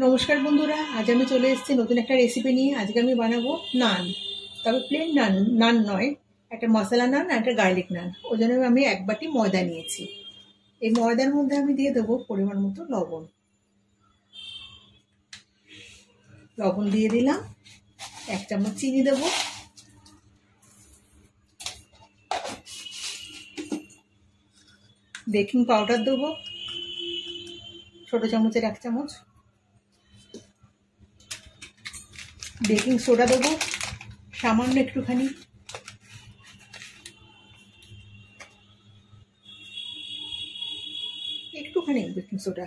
নমস্কার বন্ধুরা, আজ আমি চলে এসেছি নতুন একটা রেসিপি নিয়ে। আজকে আমি বানাবো নান, তবে প্লেন নান নান নয়, একটা মশলা নান আর একটা গার্লিক নান। ওই জন্য আমি এক বাটি ময়দা নিয়েছি। এই ময়দার মধ্যে আমি দিয়ে দেবো পরিমাণ মতো লবণ। লবণ দিয়ে দিলাম, 1 চামচ চিনি দেবো, বেকিং পাউডার দেবো ছোট চামচের 1 চামচ, বেকিং সোডা দেবো সামান্য একটুখানি, বেকিং সোডা।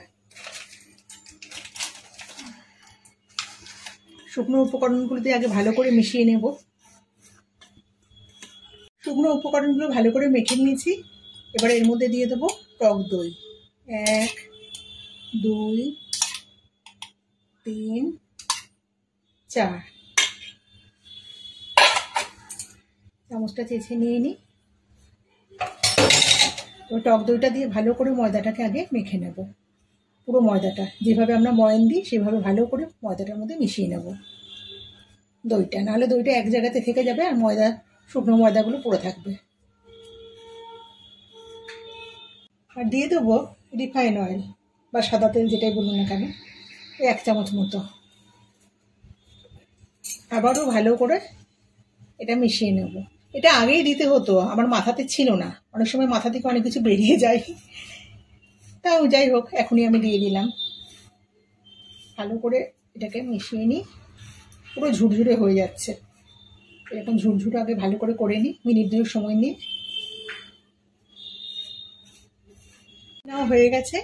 শুকনো উপকরণগুলো দিয়ে আগে ভালো করে মিশিয়ে নেব। শুকনো উপকরণগুলো ভালো করে মেখে নিয়েছি। এবার এর মধ্যে দিয়ে দেবো টক দই, 1 2 3 4 চামচটা চেঁচে নিয়ে নিই। তো টক দইটা দিয়ে ভালো করে ময়দাটাকে আগে মেখে নেব। পুরো ময়দাটা যেভাবে আমরা ময়ান দিই সেভাবে ভালো করে ময়দাটার মধ্যে মিশিয়ে নেব দইটা, নাহলে দইটা এক জায়গাতে থেকে যাবে আর শুকনো ময়দাগুলো পড়ে থাকবে। আর দিয়ে দেবো রিফাইন অয়েল বা সাদা তেল, যেটাই বলুন না কেন, 1 চামচ মতো। আবারও ভালো করে এটা মিশিয়ে নেব। এটা আগেই দিতে হতো, আমার মাথাতে ছিল না, অনেক সময় মাথা থেকে অনেক কিছু বেরিয়ে যায়, তাও যাই হোক এখনই আমি দিয়ে দিলাম। ভালো করে এটাকে মিশিয়ে নিই। পুরো ঝুরঝুরে হয়ে যাচ্ছে, এরকম ঝুরঝুরে আগে ভালো করে নিই, মিনিট 2 সময় নিয়ে। নাও হয়ে গেছে।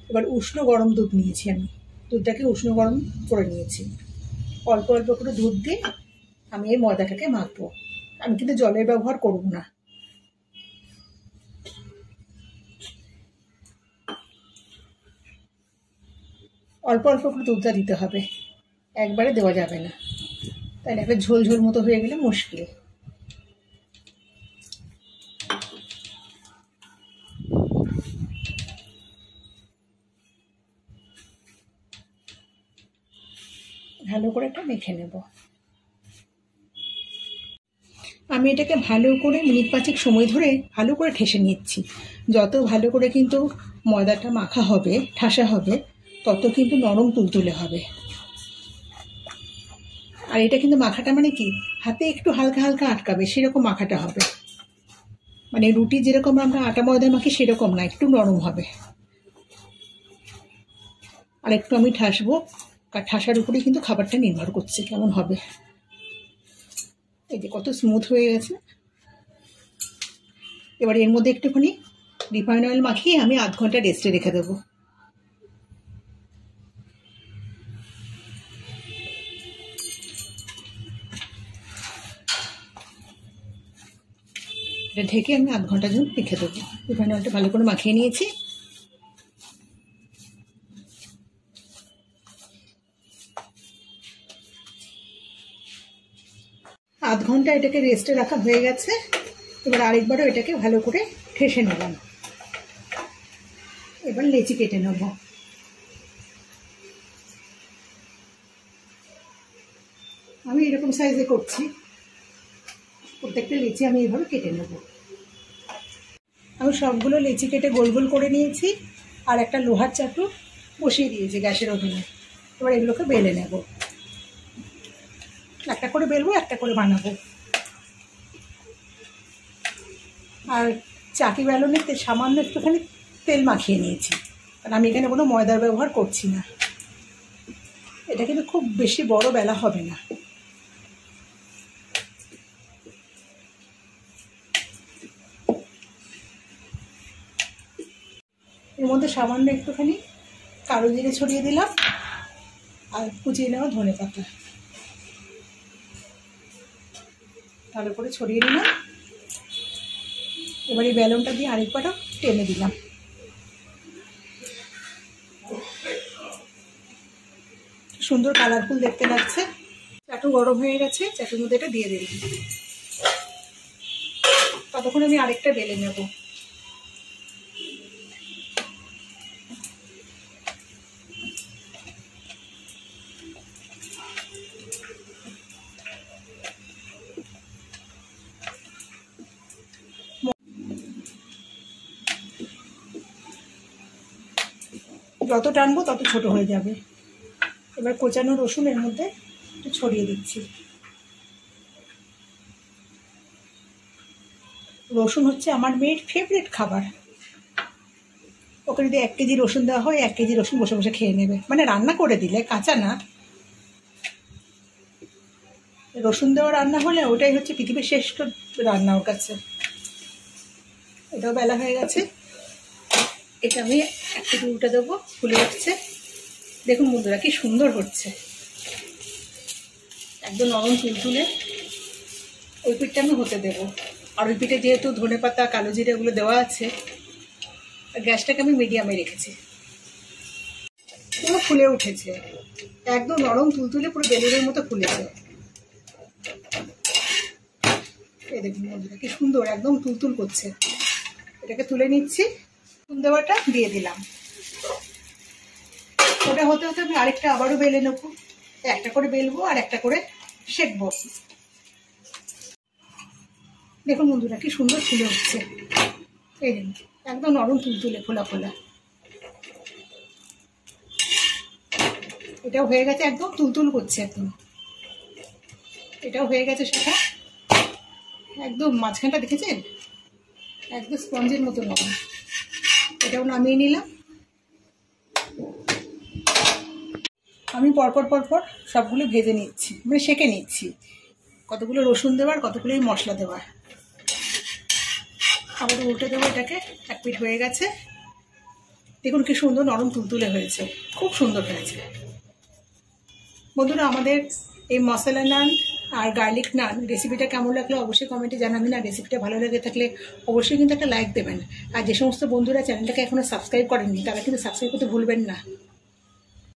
এবার উষ্ণ গরম দুধ নিয়েছি, আমি দুধটাকে উষ্ণ গরম করে নিয়েছি। অল্প অল্প করে দুধ দিয়ে আমি এই ময়দাটাকে মাখবো। আমি কিন্তু জলের ব্যবহার করব না। অল্প অল্প করে দুধটা দিতে হবে, একবারে দেওয়া যাবে না, তাই একটা ঝোল ঝোল মতো হয়ে গেলে মুশকিল। ভালো করে এটা মেখে নেব। আমি এটাকে ভালো করে মিনিট 5 সময় ধরে ভালো করে ঠেসে নিচ্ছি। যত ভালো করে কিন্তু ময়দাটা মাখা হবে, ঠাসা হবে, তত কিন্তু নরম তুলতুলে হবে। আর এটা কিন্তু মাখাটা মানে কি, হাতে একটু হালকা হালকা আটকাবে সেরকম মাখাটা হবে। মানে রুটি যেরকম আমরা আটা ময়দা মাখি সেরকম না, একটু নরম হবে। আর একটু আমি ঠাসবো, ঠাসার উপরেই কিন্তু খাবারটা নির্ভর করছে কেমন হবে। এই যে কত স্মুথ হয়ে গেছে। এবার এর মধ্যে একটুখানি রিফাইন অয়েল মাখিয়ে আমি আধ ঘন্টা রেস্টে রেখে দেবো। এটা ঢেকে আমি আধ ঘন্টার জন্য রেখে দেবো। রিফাইন অয়েলটা ভালো করে মাখিয়ে নিয়েছি। আধ ঘন্টা এটাকে রেস্টে রাখা হয়ে গেছে। এবার আরেকবারও এটাকে ভালো করে ঠেসে নিলাম। এবার লেচি কেটে নেব। আমি এরকম সাইজে করছি, প্রত্যেকটা লেচি আমি এইভাবে কেটে নেব। আমি সবগুলো লেচি কেটে গোল গোল করে নিয়েছি, আর একটা লোহার চাটু বসিয়ে দিয়েছি গ্যাসের ওভেনে। এবার এগুলোকে বেলে নেব, একটা করে বেলবো, একটা করে বানাবো। আর চাকি বেলনে সামান্য একটুখানি তেল মাখিয়ে নিয়েছি, কারণ আমি এখানে কোনো ময়দার ব্যবহার করছি না। এটা কিন্তু খুব বেশি বড় বেলা হবে না। এর মধ্যে সামান্য একটুখানি কালো জিরে ছড়িয়ে দিলাম, আর কুচিয়ে নেওয়া ধনে পাতা ভালো করে ছড়িয়ে নিলাম। এবার এই বেলনটা দিয়ে আরেকবারও টেনে দিলাম। সুন্দর কালারফুল দেখতে লাগছে। চাটু গরম হয়ে গেছে, চাটুর মধ্যে এটা দিয়ে দিলাম। ততক্ষণ আমি আরেকটা বেলে নেব। যত টানবো তত ছোট হয়ে যাবে। এবার কোচানো রসুন এর মধ্যে একটু ছড়িয়ে দিচ্ছি। রসুন হচ্ছে আমার মেয়ের ফেভারিট খাবার। ওকে যদি 1 কেজি রসুন দেওয়া হয় 1 কেজি রসুন বসে বসে খেয়ে নেবে, মানে রান্না করে দিলে, কাঁচা না। রসুন দেওয়া রান্না হলে ওটাই হচ্ছে পৃথিবীর শ্রেষ্ঠ রান্না ওর কাছে। এটাও বেলা হয়ে গেছে, এটা আমি একটু উল্টে দেবো, ফুলে উঠছে। দেখুন বন্ধুরা কি সুন্দর হচ্ছে, একদম নরম তুলতুলে। ওই পিঠটা আমি হতে দেবো। আর ওই পিঠে যেহেতু ধনেপাতা কালো জিরে এগুলো দেওয়া আছে, গ্যাসটাকে আমি মিডিয়ামে রেখেছি। পুরো ফুলে উঠেছে, একদম নরম তুলতুলে, পুরো বেলুনের মতো ফুলেছে। এই দেখুন বন্ধুরা কি সুন্দর, একদম তুলতুল করছে। এটাকে তুলে নিচ্ছি, নুন দেওয়াটা দিয়ে দিলাম। ওটা হতে হতে আমি আরেকটা আবারও বেলে নেবো। একটা করে বেলবো আর একটা করে সেঁকবো। দেখুন বন্ধুরা কি সুন্দর ফুলে উঠছে, এই দেখুন একদম নরম তুলতুলে ফোলা ফোলা। এটাও হয়ে গেছে, একদম তুলতুল করছে একদম। এটাও হয়ে গেছে সেটা, একদম মাঝখানটা দেখেছেন, একদম স্পঞ্জের মতো নরম। এটাও নামিয়ে নিলাম। আমি পরপর পরপর সবগুলো ভেজে নিচ্ছি, মানে সেঁকে নিচ্ছি। কতগুলো রসুন দেওয়ার, কতগুলো মশলা দেওয়ার। আবার উল্টে দেবো এটাকে। 1 পিঠ হয়ে গেছে, দেখুন কি সুন্দর নরম তুলতুলে হয়েছে, খুব সুন্দর হয়েছে। বন্ধুরা আমাদের এই মশলা নান আর গার্লিক নান রেসিপিটা কেমন লাগলো অবশ্যই কমেন্টে জানাবেন। আর রেসিপিটা ভালো লেগে থাকলে অবশ্যই কিন্তু একটা লাইক দেবেন। আর যে সমস্ত বন্ধুরা চ্যানেলটাকে এখনো সাবস্ক্রাইব করেননি তারা কিন্তু সাবস্ক্রাইব করতে ভুলবেন না।